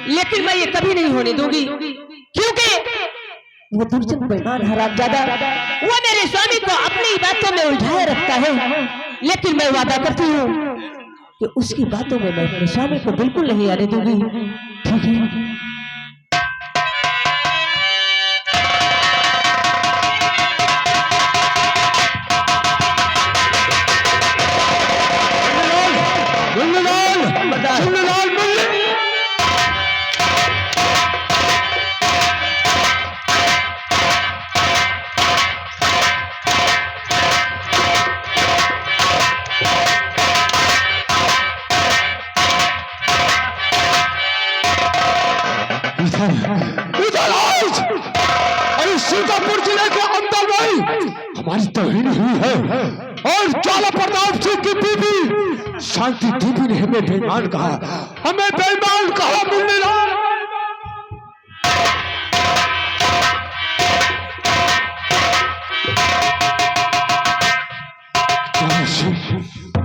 लेकिन मैं ये कभी नहीं होने दूंगी, क्योंकि वो दुर्जन बेईमान हरामजादा वो मेरे स्वामी को अपनी बातों में उलझाए रखता है। लेकिन मैं वादा करती हूँ कि उसकी बातों में मैं अपने स्वामी को बिल्कुल नहीं आने दूंगी। ठीक है? अरे सीतापुर जिले के अंदर भाई हमारी तौहीन हुई है और ज्वाला प्रताप सिंह की बीबी शांति देवी ने हमें बेईमान कहा, हमें बेईमान कहा। मुन्नीलाल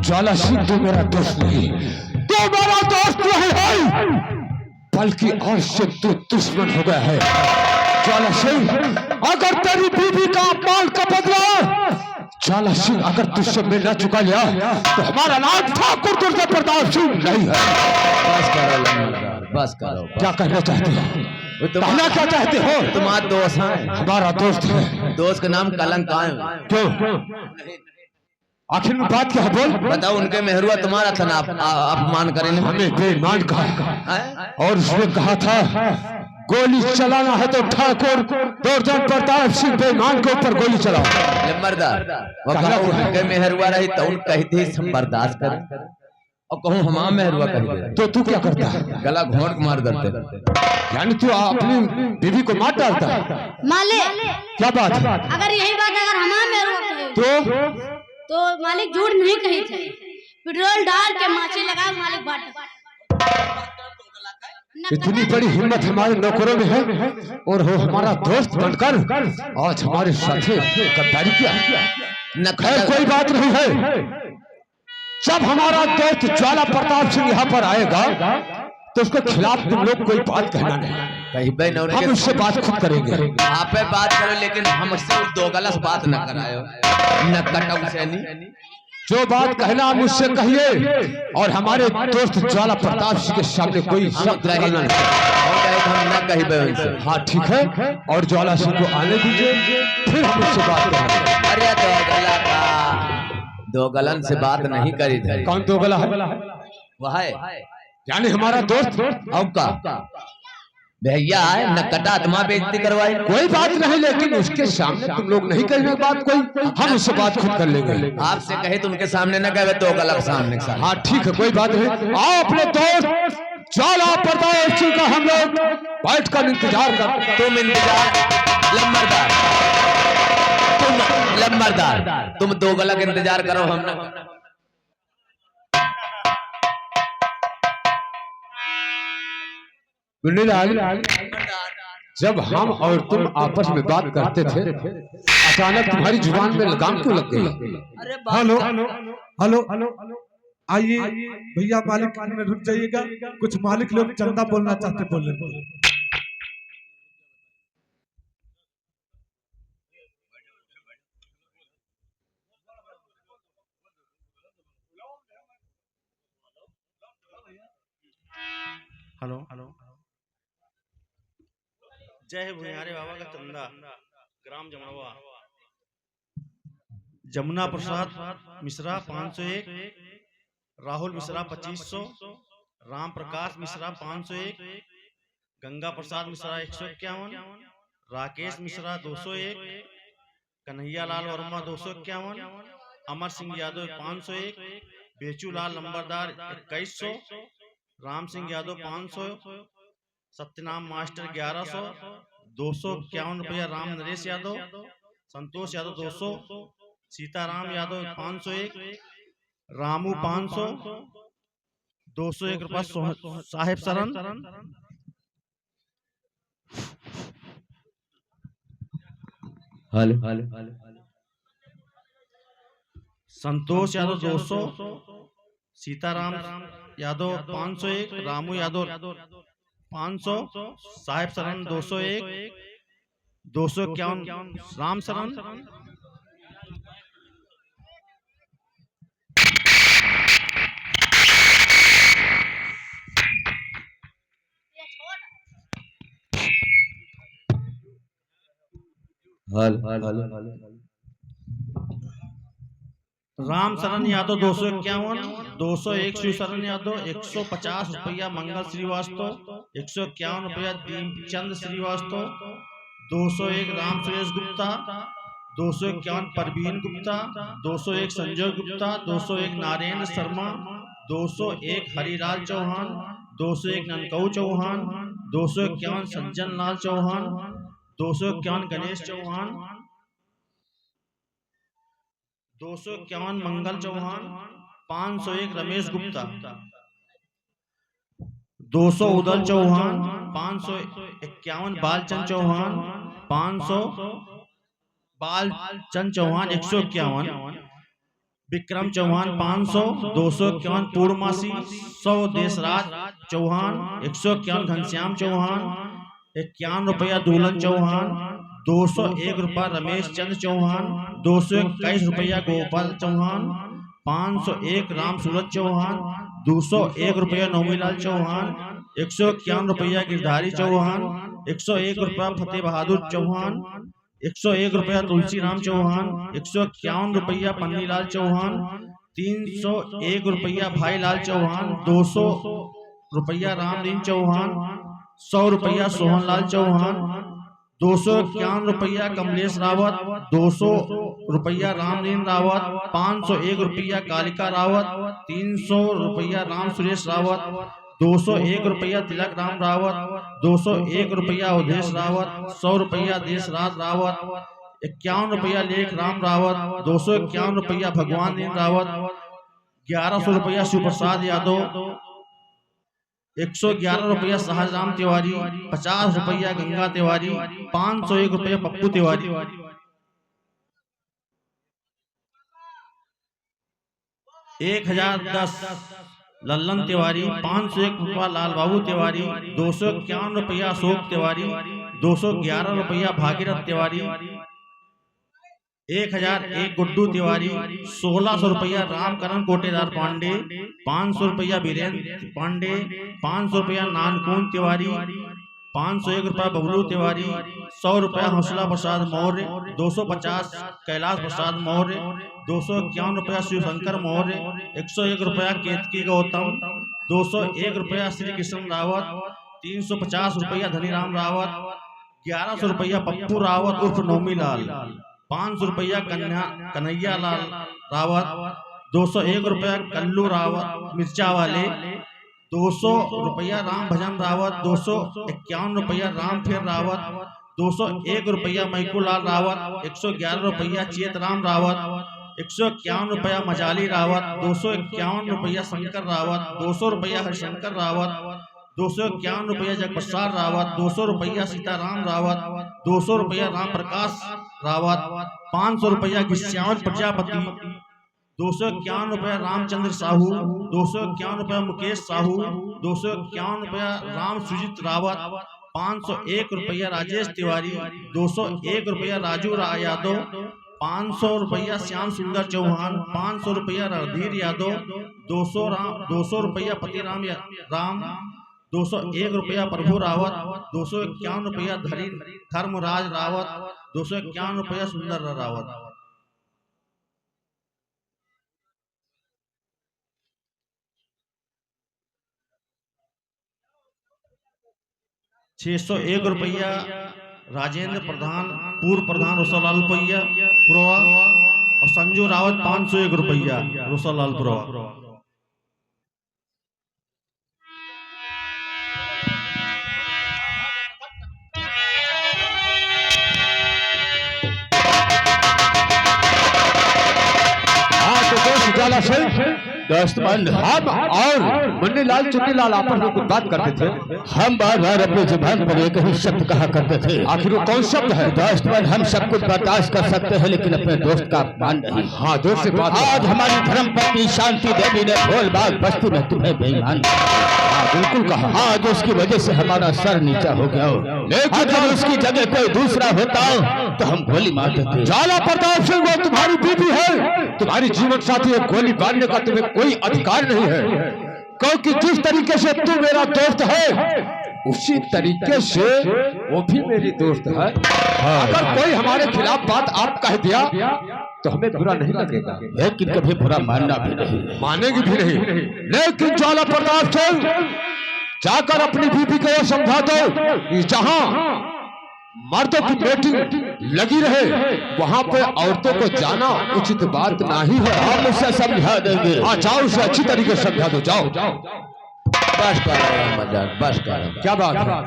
ज्वाला सिंह तो मेरा दोस्त नहीं, तो मेरा दोस्त नहीं है, बल्कि आज से तू दुश्मन हो गया है। ज्वाला सिंह, अगर तेरी बीबी का अपमान का बदला ज्वाला सिंह अगर तुझसे मिलना चुका लिया तो हमारा नाम ठाकुर दुर्जय प्रताप सिंह नहीं है। बस करो लम्बरदार, बस करो। क्या कहना चाहते हो? कहना क्या चाहते हो? तुम्हारा दोस्त है, हमारा दोस्त है। दोस्त का नाम कलंक है। क्यों? आखिर में बात क्या है? बोल। बताओ। उनके मेहरुआ तुम्हारा था ना अपमान करेंगे। हमें बेईमान कहा और उसने कहा था गोली चलाना है तो ठाकुर दुर्जय प्रताप सिंह बेईमान के ऊपर गोली चलाओ। लम्बरदार उनके मेहरुआ रही तो उन कहती सब बर्दाश्त कर, और कहूँ हमारा मेहरुआ कह दे तो तू क्या करता है? गला घोंट मार देते। यानी तू अपनी बीवी को मार डालता है? मालिक क्या बात है? अगर यही बात अगर हमारा मेहरुआ कहे तो मालिक झूठ नहीं कही थे। पेट्रोल डाल के माछी लगा मालिक बाट। इतनी बड़ी हिम्मत हमारे नौकरों में है और वो हमारा दोस्त बनकर आज हमारे साथ गद्दारी किया। न खैर कोई बात नहीं है, जब हमारा दोस्त ज्वाला प्रताप सिंह यहाँ पर आएगा तो उसके खिलाफ तुम लोग कोई बात कहना नहीं। हम उससे बात खुद करेंगे। आप बात करो, लेकिन हमसे दो गलत बात न करायो, न कटो से नहीं। जो बात कहना मुझसे कहिए और हमारे दोस्त ज्वाला प्रताप सिंह के सामने कोई शब्द कहना नहीं। हाँ ठीक है, और ज्वाला सिंह को आने दीजिए, फिर हम उससे बात करेंगे। अरे दो गलन से बात नहीं करी थी। कौन दो गला है? वह है यानी हमारा दोस्त। अब का भैया है न कटा आत्मा बेइज्जती करवाई। कोई बात नहीं, लेकिन उसके सामने तुम लोग नहीं कहने बात कोई, हम उससे बात खुद कर लेंगे। आपसे कहे तो उनके सामने न कहे, तो गलत सामने। हाँ ठीक है, कोई बात नहीं। आओ अपने दोस्त ज्वाला प्रताप सिंह का हम लोग बैठ कर इंतजार कर। तुम इंतजार लम्बरदार तुम दो गलत इंतजार करो। हम जब हम और तुम आपस में बात करते थे अचानक तुम्हारी जुबान में लगाम क्यों लग गई? हेलो हेलो आइए भैया, मालिक में रुक जाइएगा, कुछ मालिक लोग चंदा बोलना चाहते, बोले। हेलो जय भुनियारे बाबा का चंदा, ग्राम जमनवा, जमुना प्रसाद मिश्रा 501, राहुल मिश्रा 2500, राम प्रकाश मिश्रा 501, गंगा प्रसाद मिश्रा 151, राकेश मिश्रा 201, कन्हैया लाल वर्मा 251, अमर सिंह यादव 501, बेचू लाल लंबरदार 2100, राम सिंह यादव 500, सत्यनाम मास्टर 1100, 251 रुपया राम नरेश यादव, संतोष यादव 200, सीताराम यादव 501, रामू 500, 201 रुपया साहेब सरन, संतोष यादव 200, सीताराम यादव 501, रामू यादव 500 साहिब शरण 201 251 राम शरण राम शरण यादव 251 201 शिव शरण यादव 150 रुपया मंगल श्रीवास्तव 151 रुपया दीपचंद श्रीवास्तव 201 राम सुरेश गुप्ता 251 परवीन गुप्ता 201 संजय गुप्ता 201 नारायण शर्मा 201 हरिलाल चौहान 201 ननकऊ चौहान 251 सज्जन लाल चौहान 251 गणेश चौहान 251 मंगल चौहान 501 रमेश गुप्ता 200 उदल चौहान 551 बालचंद चौहान 500 बालचंद चौहान 151 विक्रम चौहान 500 251 पूर्णमासी 100 देशराज चौहान 151 घनश्याम चौहान 51 रुपया दूलन चौहान 201 रुपया रमेश चंद्र चौहान 221 रुपया गोपाल चौहान 501 राम सूरज चौहान 201 रुपया नौमीलाल चौहान 151 रुपया गिरधारी चौहान 101 रुपया फतेह बहादुर चौहान 101 रुपया तुलसीराम चौहान 151 रुपया पन्नीलाल चौहान 301 रुपया भाईलाल चौहान 200 रुपया रामदीन चौहान 100 रुपया सोहनलाल चौहान 251 रुपया कमलेश रावत 200 रुपया रामदीन रावत 501 रुपया कालिका रावत 300 रुपया राम सुरेश रावत 201 रुपया तिलक राम रावत 201 रुपया अवधेश रावत 100 रुपया देशराज रावत 51 रुपया लेख राम रावत 251 रुपया भगवान दीन रावत 1100 रुपया शिवप्रसाद यादव 111 रुपया शाहजराम तिवारी 50 रुपया गंगा तिवारी 501 रुपया पप्पू तिवारी 1010 लल्लन तिवारी 501 रुपया लाल बाबू तिवारी 251 रुपया अशोक तिवारी 211 रुपया भागीरथ तिवारी 1001 गुड्डू तिवारी 1600 रुपया रामकरण कोटेदार पांडे 500 रुपया वीरेंद्र पांडे 500 रुपया नानकुन तिवारी 501 रुपया बबलू तिवारी 100 रुपया हौसला प्रसाद मौर्य 250 कैलाश प्रसाद मौर्य 251 रुपया शिवशंकर मौर्य 101 रुपया केतकी गौतम 201 रुपया श्री कृष्ण रावत 350 रुपया धनीराम रावत 1100 रुपया पप्पू रावत उर्फ नौमी लाल 500 रुपया कन्हैया लाल रावत 201 रुपया कल्लू रावत मिर्चा वाले 200 रुपया राम भजन रावत 251 रुपया राम फेर रावत 201 रुपया मैकूलाल रावत 111 रुपया चेतराम रावत 151 रुपया मजाली रावत 251 रुपया शंकर रावत 200 रुपया हरिशंकर रावत 251 रुपया जगप्रसाद रावत 200 रुपया सीताराम रावत 200 रुपया राम प्रकाश रावत 500 रुपया घिस्यावत प्रजापति 251 रुपया रामचंद्र साहू 251 रुपया मुकेश साहू 251 रुपया राम सुजीत रावत 501 रुपया राजेश तिवारी 201 रुपया राजू यादव 500 रुपया श्याम सुंदर चौहान 500 रुपया रणधीर यादव 200 रुपया पतिराम राम 201 रुपया प्रभु रावत 251 रुपया धर्मराज रावत 251 रुपया सुंदर रावत 601 रुपया राजेंद्र प्रधान पूर्व प्रधान रोसालाल पुरवा और संजू रावत 501 रुपया रोसालाल पुरवा। हाँ तो दोस्त जाला से दोस्तमंद हम और मुन्नीलाल चुन्नीलाल आपस में कुछ बात करते थे। हम बार बार अपने जुबान पर एक ही शब्द कहा करते थे। आखिर वो कौन शब्द है? दोस्तमंद हम सब कुछ बर्दाश्त कर सकते हैं लेकिन अपने दोस्त का अपमान नहीं। हाँ दोस्त से बात। आज हमारी धर्म पत्नी शांति देवी ने भोलबाग बस्ती में तुम्हें बेईमान। बिल्कुल कहा। आज उसकी वजह से हमारा सर नीचा हो गया हो, लेकिन अगर उसकी जगह कोई दूसरा होता तो हम गोली मार देते। ज्वाला प्रताप सिंह वो तुम्हारी बीवी है, तुम्हारी जीवन साथी है। गोली मारने का तुम्हें कोई अधिकार नहीं है, क्योंकि जिस तरीके से तू मेरा दोस्त है उसी तरीके से वो भी मेरी दोस्त है। अगर कोई हमारे खिलाफ बात आप कह दिया तो हमें बुरा नहीं लगेगा, लेकिन कभी बुरा मानना भी नहीं, मानेगी भी नहीं। लेकिन ज्वाला प्रताप सिंह जाकर अपनी बीवी को समझा दो, जहां मर्दों की मीटिंग लगी रहे वहां पे औरतों को जाना उचित बात नहीं है। हम उसे समझा देंगे। हाँ जाओ, उसे अच्छी तरीके से समझा दो। जाओ बस कर मजाक, बस कर। क्या बात है?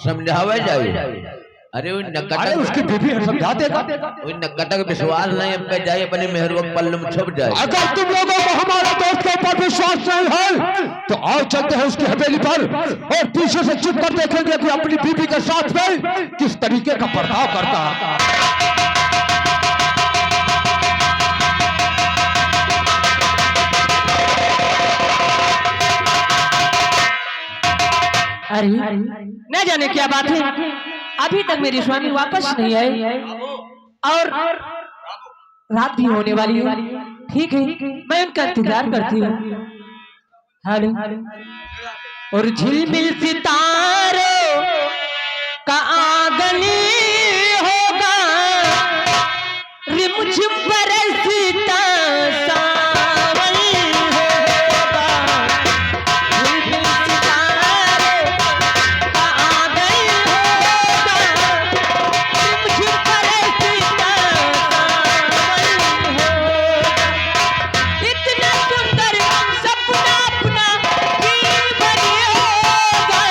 समझावे जाइए। अरे वो नकटक, उसकी बीवी है, समझा देगा। वो नकटक विश्वास नहीं अब पे जाए अपने मेहरवा पल्लू में छुप जाए। अगर तुम लोगों को हमारे दोस्त के ऊपर विश्वास नहीं है तो आओ चलते हैं उसकी हवेली पर और पीछे से चुप कर देखेंगे कि अपनी बीवी के साथ में किस तरीके का बर्ताव करता है। अरे न जाने क्या बात है, अभी तक मेरी स्वामी वापस नहीं आए और रात भी होने वाली है। ठीक है, मैं उनका इंतजार करती हूँ। हेलो। और झिलमिल सितारों का आंगन होगा, रिमझिम बरसता सावन होगा। झिलमिल सितारों का आंगन होगा, रिमझिम बरसता सावन होगा। इतना सुंदर सपना अपना जीवन होगा।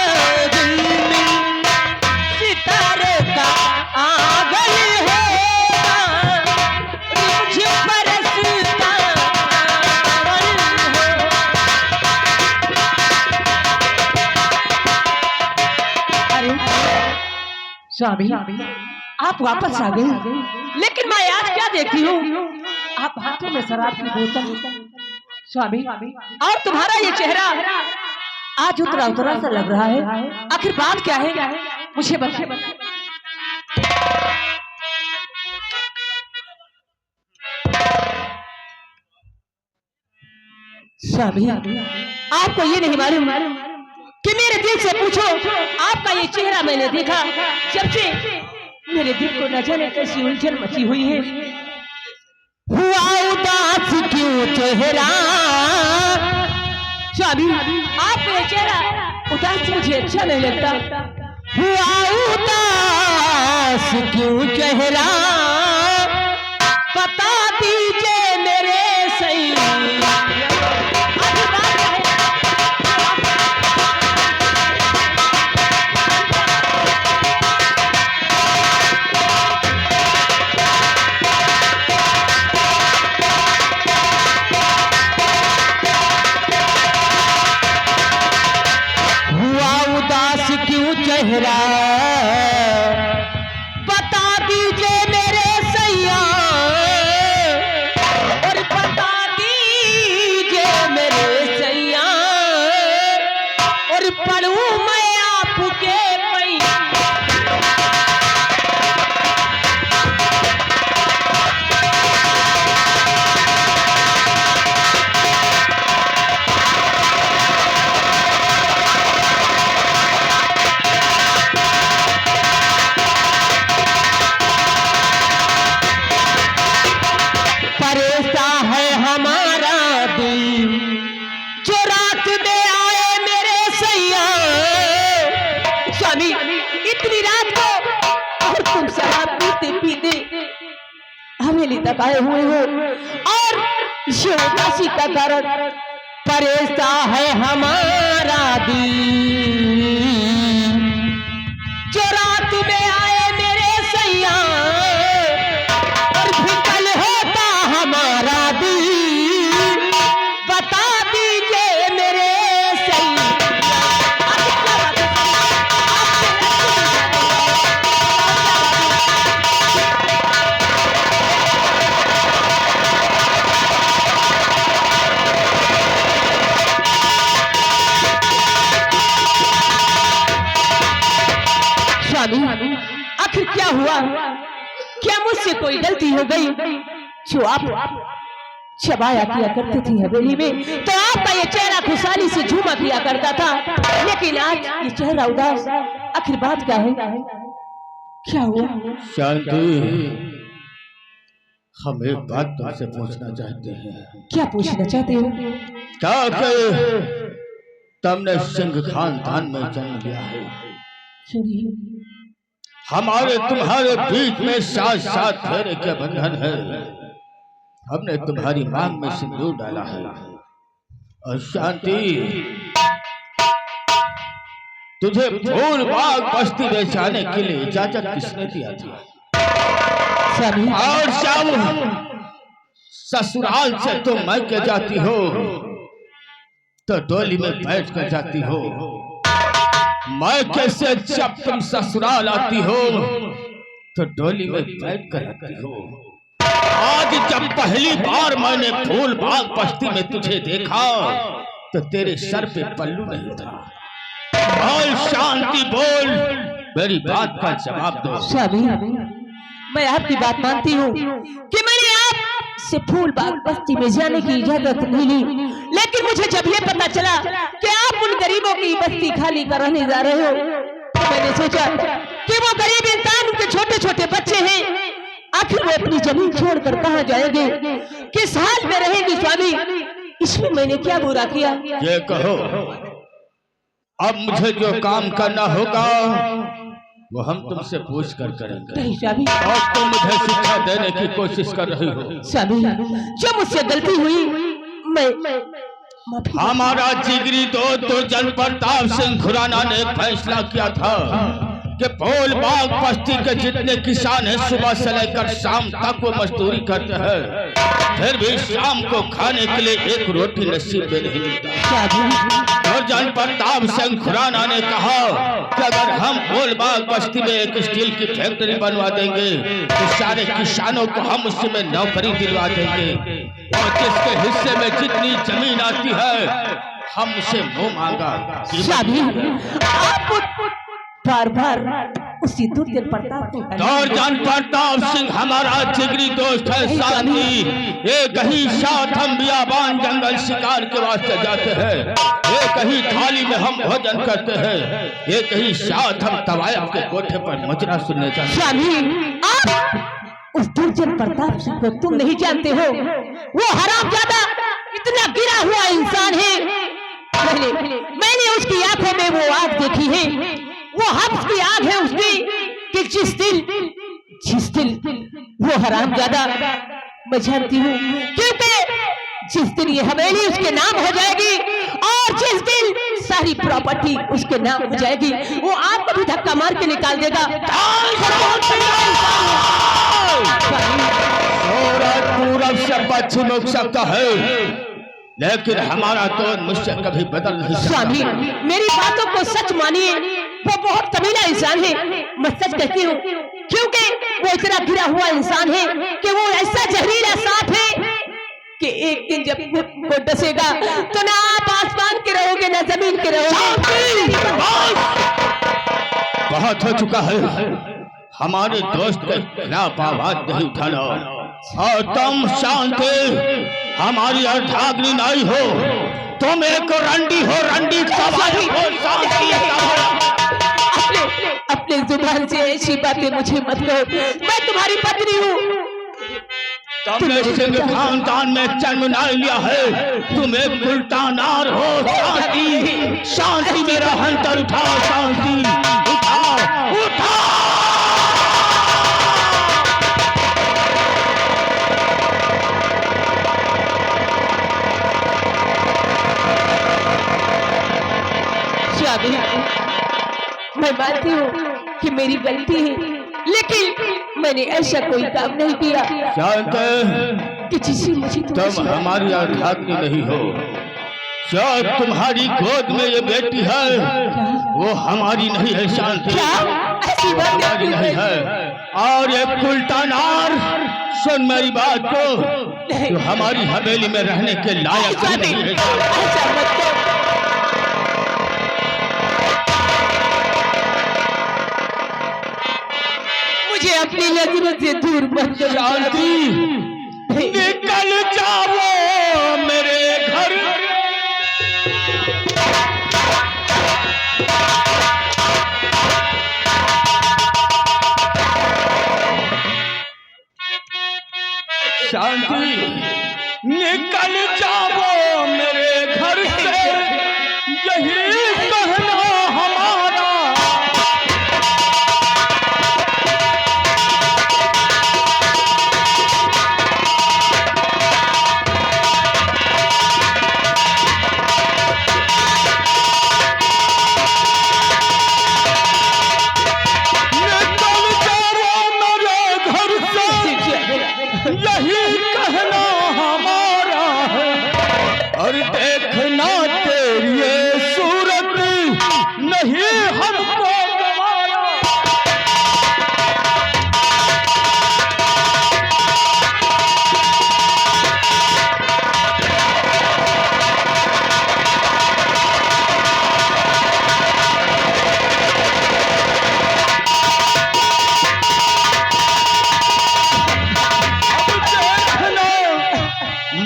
झिलमिल सितारों का आंगन होगा, रिमझिम बरसता सावन होगा। अरे स्वामी, आप वापस आ गए, लेकिन मैं आज क्या देखती हूँ, आप हाथों में शराब की बोतल। स्वामी, और तुम्हारा ये चेहरा आज उतरा उतरा सा लग रहा है, आखिर बात क्या है? मुझे बताइए। स्वामी, आपको ये नहीं मालूम कि मेरे दिल से पूछो, आपका ये चेहरा मैंने देखा जब से मेरे दिल को न जाने कैसी उलझन मची हुई है। हुआ उदास क्यों चेहरा? स्वामी, आपका ये चेहरा उदास मुझे अच्छा नहीं लगता। हुआ उदास क्यों चेहरा? बता दीजिए मेरे सही। चेहरा बता दीजिए मेरे सैया, और बता दीजिए मेरे सैया, और पढ़ूं मैं आपके पैया। इतनी रात को और तुम शराब पीते पीते हवेली तक आए हुए हो, और ये उदासी का कारण परेशान है हमारा दिल। जो रात में आए मेरे सैया और फिकल होता हमारा दिल, बता स्वामी आखिर क्या हुआ? क्या मुझसे कोई गलती हो गई? जो आप चबाया किया करती थी हवेली में, तो आपका ये चेहरा खुशहाली से झूमा किया करता था, लेकिन आज ये चेहरा उदास। आखिर बात क्या है? क्या हुआ? शांति, हम एक बात तुमसे पूछना चाहते हैं। क्या पूछना चाहते हो? क्या कि तुमने सिंह खानदान में जन्म लिया है, सुनिए, हमारे तुम्हारे बीच में साथ साथ फेरे के बंधन है। हमने तुम्हारी मांग में सिंदूर डाला है। और शांति, तुझे फूल बाग बस्ती में जाने के लिए इजाजत किसने दिया था? स्वामी और जब ससुराल से तुम मायके जाती हो तो डोली में बैठ कर जाती हो, मायके से जब तुम ससुराल आती हो तो डोली में बैठ कर आती हो। आज जब पहली बार मैंने फूल बाग बस्ती में तुझे देखा तो तेरे सर पे पल्लू नहीं था। बोल शांति, बोल, मेरी बात का जवाब दो। स्वामी मैं आपकी बात मानती हूँ कि मैंने आपसे फूल बाग बस्ती में जाने की इजाजत नहीं ली, लेकिन मुझे जब ये पता चला कि आप उन गरीबों की बस्ती खाली कराने जा रहे हो, तो मैंने सोचा कि वो गरीब इंसान, उनके छोटे छोटे बच्चे हैं, आखिर वो अपनी जमीन छोड़कर कहाँ जाएंगे, किस हाल में रहेंगे? स्वामी इसमें मैंने क्या बुरा किया? ये कहो, अब मुझे जो काम करना होगा वो हम तुमसे पूछ कर करेंगे। नहीं स्वामी, और तुम मुझे शिक्षा देने की कोशिश कर रही हो। स्वामी जो मुझसे गलती हुई मैं माफी। हमारा जिगरी दोस्त दुर्जन प्रताप सिंह खुराना ने फैसला किया था कि फूल बाग बस्ती के जितने किसान हैं, सुबह से लेकर शाम तक वो मजदूरी करते हैं, फिर भी शाम को खाने के लिए एक रोटी नसीब में नहीं मिलता। दुर्जन प्रताप सिंह खुराना ने कहा कि अगर हम फूल बाग बस्ती में एक स्टील की फैक्ट्री बनवा देंगे तो सारे किसानों को हम उसमें नौकरी दिलवा देंगे, और जिसके हिस्से में जितनी जमीन आती है हम उसे मुंह मांगा स्वामी आप बार बार उसी दुर्जन प्रताप को दुर्जन प्रताप सिंह हमारा जिगरी दोस्त है। शांति, एक ही साथ हम बियाबान जंगल शिकार के वास्ते जाते हैं, एक ही थाली में हम भोजन करते हैं, एक ही साथ हम तवायफ के कोठे पर मुजरा सुनने जाते हैं। स्वामी आप उस दुर्जन प्रताप सिंह को तुम नहीं जानते हो, वो हरामजादा इतना गिरा हुआ इंसान है। मैंने उसकी आंखों में वो आग देखी है, वो हब्स की आग है उसकी, कि जिस दिन वो हरामजादा, मैं जानती हूँ, क्योंकि जिस दिन ये हवेली उसके नाम हो जाएगी और जिस दिन सारी प्रॉपर्टी उसके नाम हो जाएगी, वो आपको भी धक्का मार के निकाल देगा। पूरब से पश्चिम उग सकता है, लेकिन हमारा तो मुझसे कभी बदल नहीं सकता। स्वामी मेरी बातों को सच मानिए, वो बहुत कमीना इंसान है, मैं सच कहती हूँ, क्योंकि वो इतना गिरा हुआ इंसान है कि वो ऐसा जहरीला सांप है कि एक दिन जब वो डसेगा तो ना आप आसमान के रहोगे ना जमीन के रहोगे। बहुत हो चुका है, हमारे दोस्त के खिलाफ आवाज नहीं उठाना, और तुम शांति हमारी अर्धाग्नि नहीं हो, तुम एक रंडी हो, रंडी सवारी हो। अपने जुबान से ऐसी बातें मुझे मत कहो, मैं तुम्हारी पत्नी हूँ। तुमने सिंह खानदान में जन्म नहीं लिया है, तुम एक उल्टा नार हो। शांति, शांति मेरा हंतर उठाओ, शांति उठाओ, उठाओ। मैं मानती हूँ कि मेरी गलती है, लेकिन मैंने ऐसा कोई काम नहीं किया शांत कि जिससे मुझे तुम हमारी अर्धाग्नि नहीं हो। जो तुम्हारी गोद में ये बेटी है वो हमारी नहीं है। शांति, ऐसी बात हमारी नहीं है। और ये उल्टा नार, सुन मेरी बात को, जो हमारी हवेली में रहने के लायक नहीं है। मुझे अपनी नजरों से दूर मत करो। शांति निकल जाओ मेरे घर। शांति निकल जाओ मेरे घर से, यही कहना हमारा। यही कहना हमारा है, और देखना तेरी ये सूरत नहीं हमको गवारा।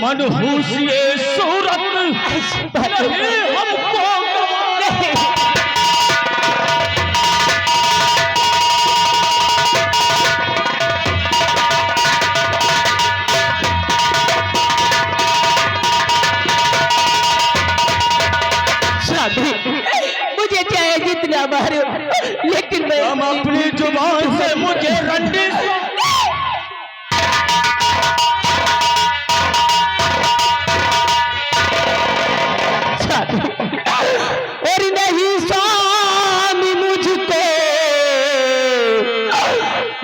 मनहूस ये सूरत नहीं हमको गवारा। मुझे चाहे जितना मारो, लेकिन मैं हम अपनी जुबान से मुझे रंडी और नहीं स्वामी मुझको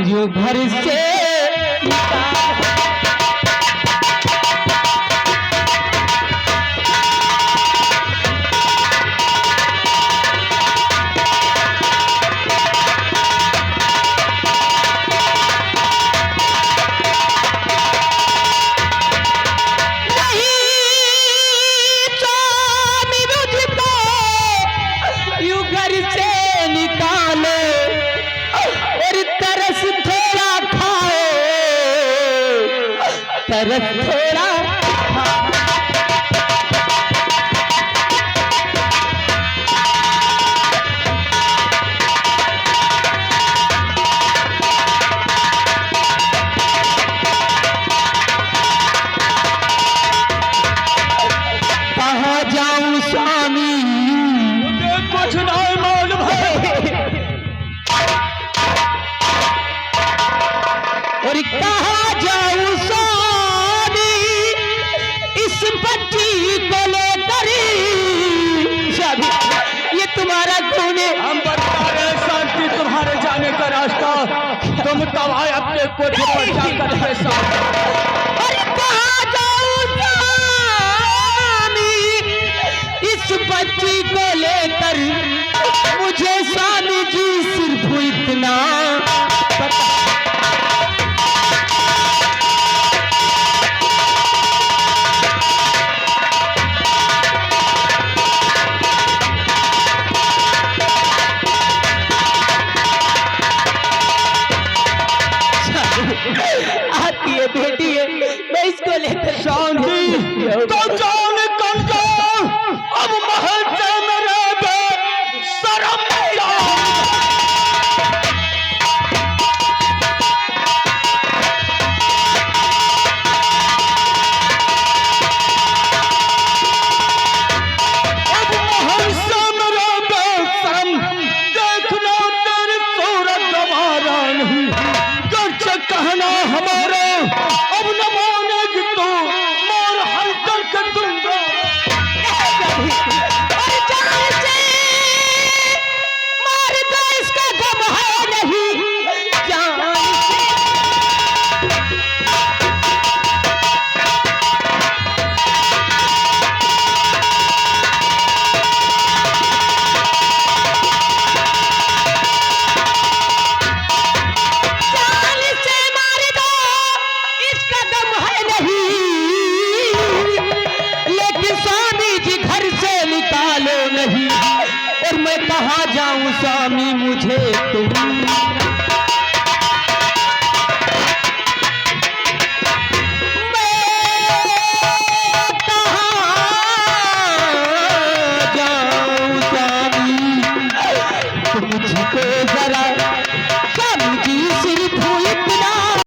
जो घर से तरस थोड़ा कहाँ जाऊं स्वामी, कुछ नहीं मालूम है। और कहाँ जाऊं स्वामी इस बच्ची को लेकर। ये तुम्हारा कौन है? हम बता रहे शांति तुम्हारे जाने का रास्ता, तुम तब आए अपने कोठे पर जाकर के साथ। अरे कहाँ जाऊं स्वामी इस बच्ची को लेकर, मुझे स्वामी जी सिर्फ इतना पता। आती है बेटी है, मैं इसको लेकर शांति तो जान कम जाओ, अब महल से मेरे बे शर्म नहीं आओ। अब महल से मेरे बे शर्म, देखना तेरी सूरत गवारा नहीं, कहना हमारा अब न मानेगी तो मार हल्कन कर दूंगा। और जान से मार दो, इसका गम है नहीं। जान से स्वामी मुझे तुम